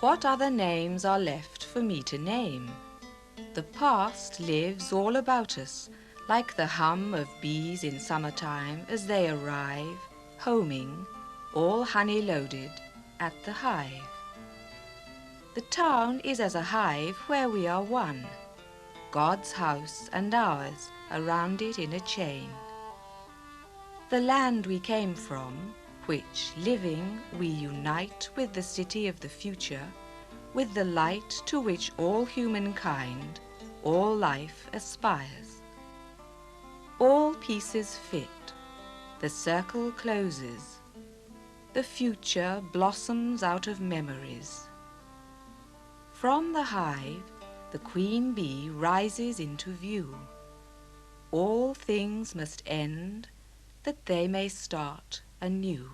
What other names are left for me to name? The past lives all about us, like the hum of bees in summertime as they arrive, homing, all honey-loaded, at the hive. The town is as a hive where we are one, God's house and ours around it in a chain. The land we came from, which, living, we unite with the city of the future, with the light to which all humankind, all life aspires. All pieces fit, the circle closes, the future blossoms out of memories. From the hive, the queen bee rises into view. All things must end, that they may start anew.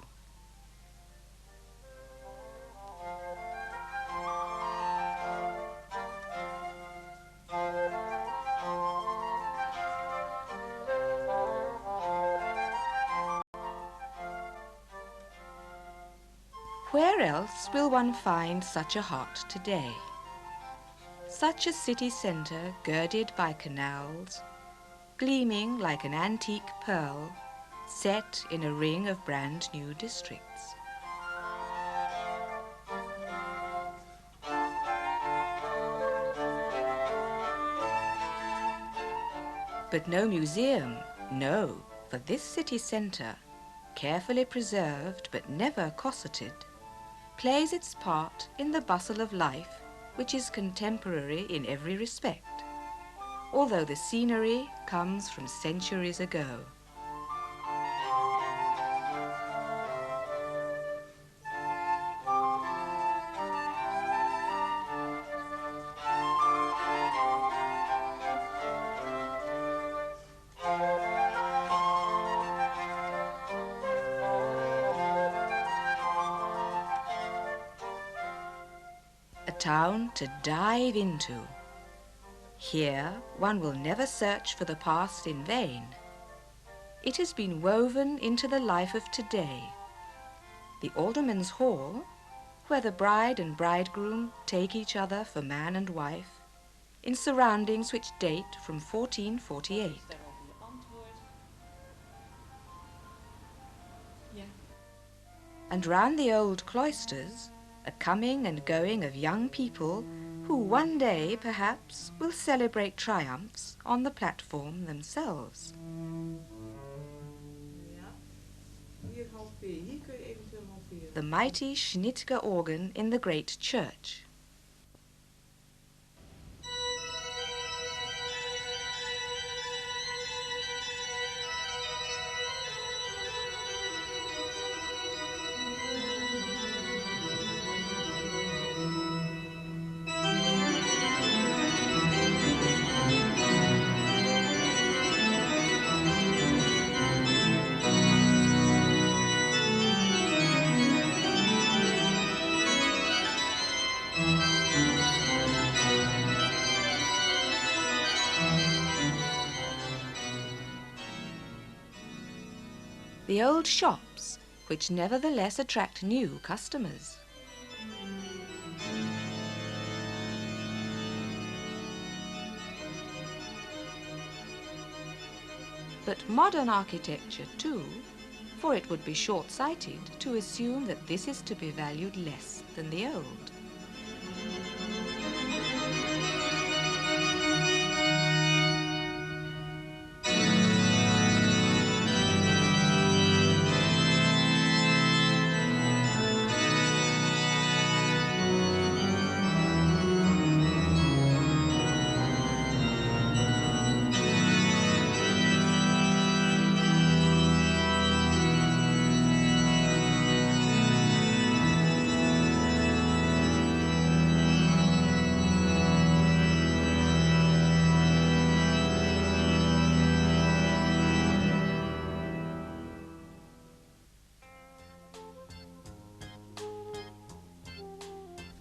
Where else will one find such a heart today? Such a city centre girded by canals, gleaming like an antique pearl, set in a ring of brand new districts. But no museum, no, for this city centre, carefully preserved but never cosseted, plays its part in the bustle of life which is contemporary in every respect, although the scenery comes from centuries ago. A town to dive into. Here one will never search for the past in vain. It has been woven into the life of today. The Alderman's Hall, where the bride and bridegroom take each other for man and wife, in surroundings which date from 1448. And round the old cloisters, a coming and going of young people who one day, perhaps, will celebrate triumphs on the platform themselves. The mighty Schnitger organ in the great church. The old shops, which nevertheless attract new customers. But modern architecture too, for it would be short-sighted to assume that this is to be valued less than the old.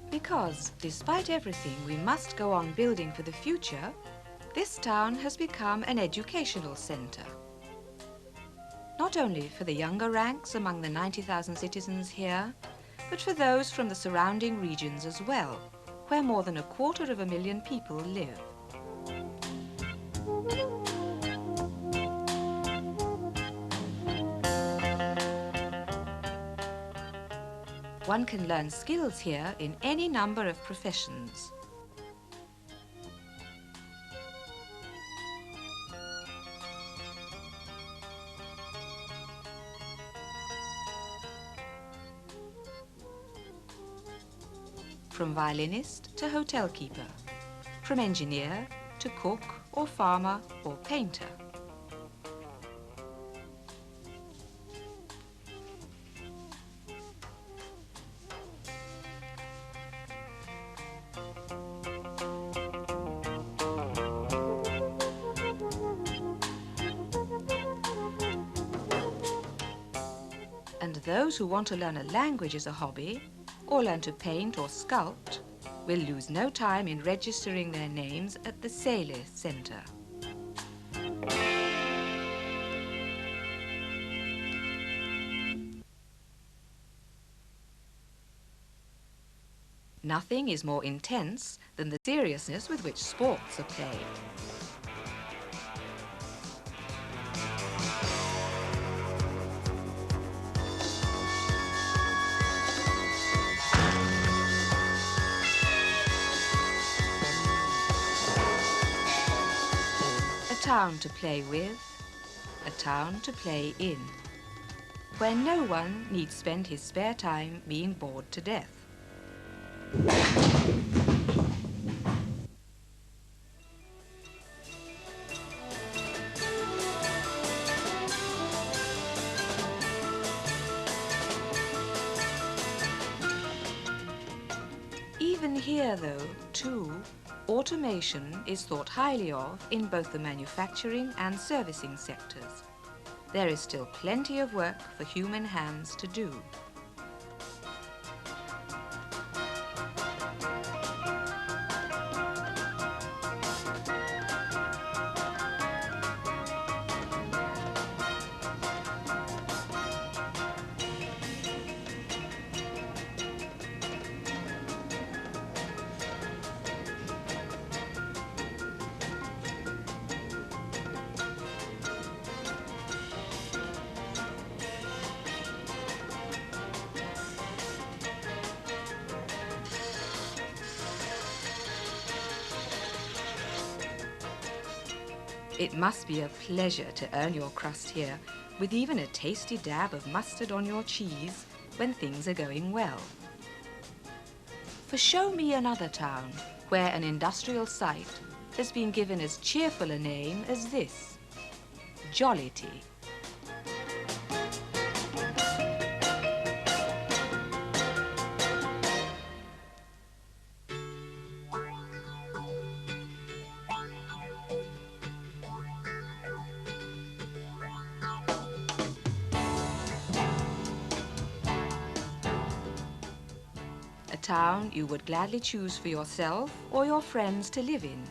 Because, despite everything we must go on building for the future, this town has become an educational centre. Not only for the younger ranks among the 90,000 citizens here, but for those from the surrounding regions as well, where more than 250,000 people live. One can learn skills here in any number of professions. From violinist to hotel keeper, from engineer to cook or farmer or painter. And those who want to learn a language as a hobby, or learn to paint or sculpt, will lose no time in registering their names at the Swollae Centre. Nothing is more intense than the seriousness with which sports are played. A town to play with, a town to play in, where no one need spend his spare time being bored to death. Even here, though, too, automation is thought highly of in both the manufacturing and servicing sectors. There is still plenty of work for human hands to do. It must be a pleasure to earn your crust here, with even a tasty dab of mustard on your cheese when things are going well. For show me another town where an industrial site has been given as cheerful a name as this, Jollity. A town you would gladly choose for yourself or your friends to live in.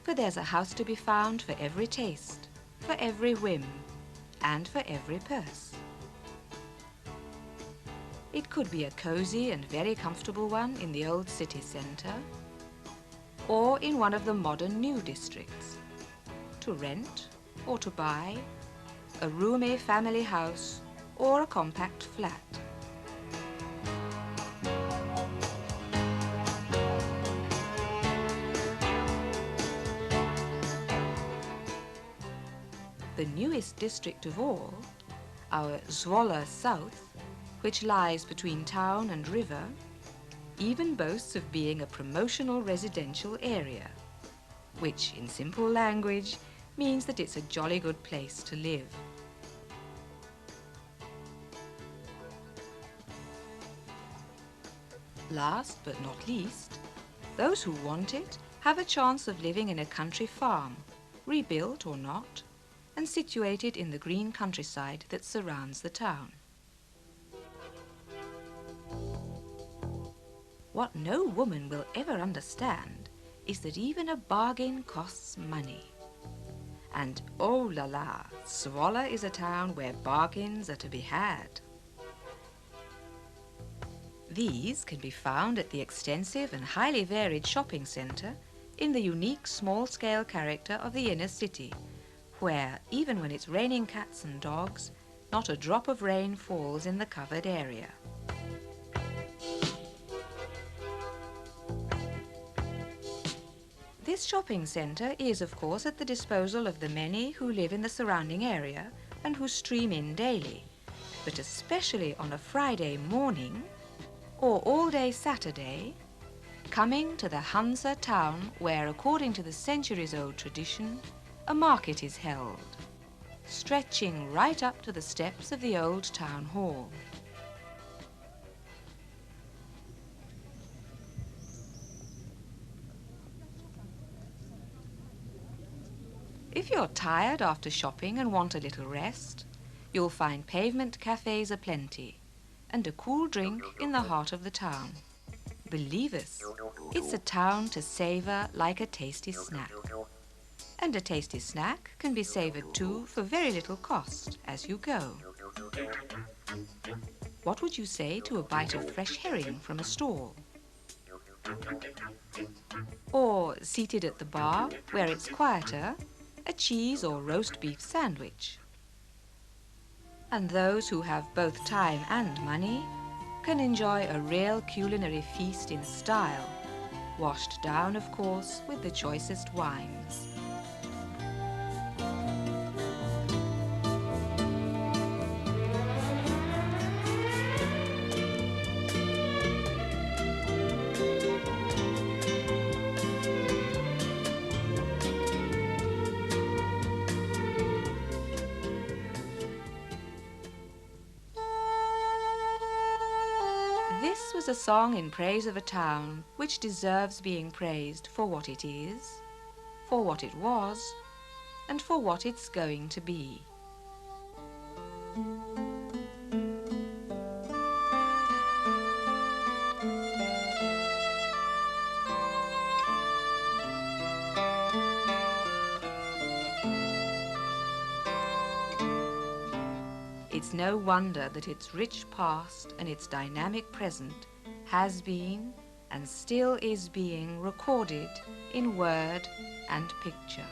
For there's a house to be found for every taste, for every whim, and for every purse. It could be a cosy and very comfortable one in the old city centre, or in one of the modern new districts, to rent or to buy, a roomy family house or a compact flat. The newest district of all, our Zwolle South, which lies between town and river, even boasts of being a promotional residential area, which in simple language means that it's a jolly good place to live. Last but not least, those who want it have a chance of living in a country farm, rebuilt or not, and situated in the green countryside that surrounds the town. What no woman will ever understand is that even a bargain costs money. And oh la la, Zwolle is a town where bargains are to be had. These can be found at the extensive and highly varied shopping centre in the unique small-scale character of the inner city, where, even when it's raining cats and dogs, not a drop of rain falls in the covered area. This shopping centre is, of course, at the disposal of the many who live in the surrounding area and who stream in daily, but especially on a Friday morning or all-day Saturday, coming to the Hansa town where, according to the centuries-old tradition, a market is held, stretching right up to the steps of the old town hall. If you're tired after shopping and want a little rest, you'll find pavement cafes aplenty and a cool drink in the heart of the town. Believe us, it's a town to savour like a tasty snack. And a tasty snack can be savoured too for very little cost as you go. What would you say to a bite of fresh herring from a stall? Or, seated at the bar, where it's quieter, a cheese or roast beef sandwich. And those who have both time and money can enjoy a real culinary feast in style, washed down, of course, with the choicest wines. This was a song in praise of a town which deserves being praised for what it is, for what it was, and for what it's going to be. It's no wonder that its rich past and its dynamic present has been and still is being recorded in word and picture.